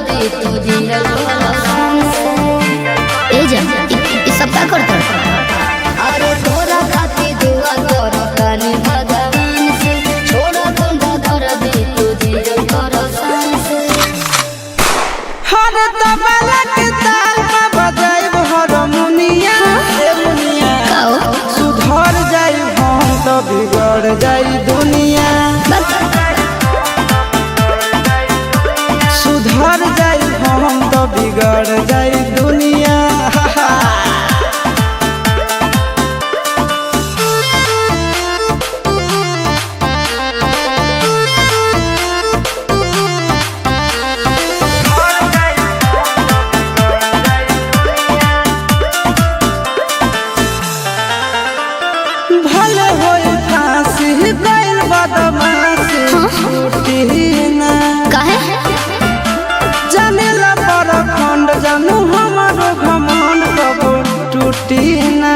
दे तुझे ए जा ये सब का करता अरे तोरा खातिर दुआ करो कानी भगवान से छोड़ा बंदा कर दे तुझे शान से हर तबला के ताल में बजाइब हारमोनिया ए मुनिया सुधर जाई हम तो बिगड़ जाई दुनिया सुधर जाई हम तो बिगड़ जाई दुनिया भले होई फांसी गइल बदमाशी छूटी ना काहे जानेला पर खंड जानू हमारो घमंड कब टूटी ना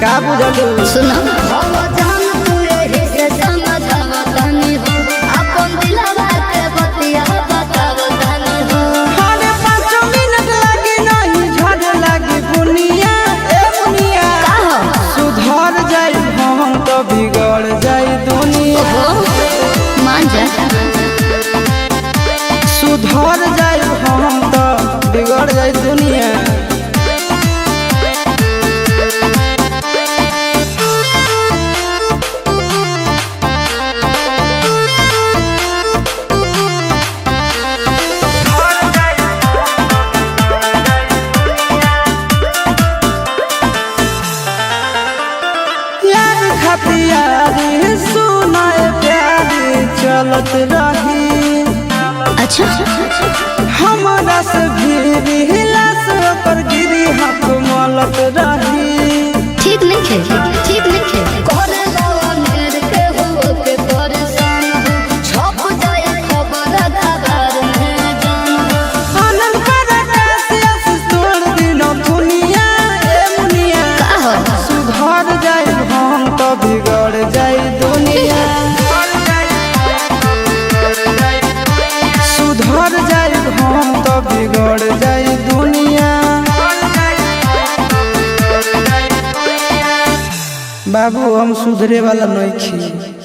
का बुझलू सुना जान तू रे से समझावा तनी हो अपन दिलवा के बतिया बताव तनी हो हर 5 मिनट लगे नहीं झड़ लगी बुनिया ए बुनिया का हो सुधर जाई हम तो बिगड़ जाई दुनिया मान जा सुधर जाई हम तो बिगड़ जाई दुनिया यार खतियारी सुनाए प्यारी चलत रही अच्छा हमारा से भी हिला से पर गिरी हाथ मलत रही ठीक नहीं खे ठीक नहीं खे करे जवान के हो के परेशान हो छप जाए खबर खबर में जान आनंद कर कैसे तोड़ दिनो दुनिया ए मुनिया का हो सुधर जाई हम तो बिगड़ जाई दुनिया सुधर जाई हम तो बिगड़ जाई दुनिया बाबू हम सुधरे वाला नहीं खी।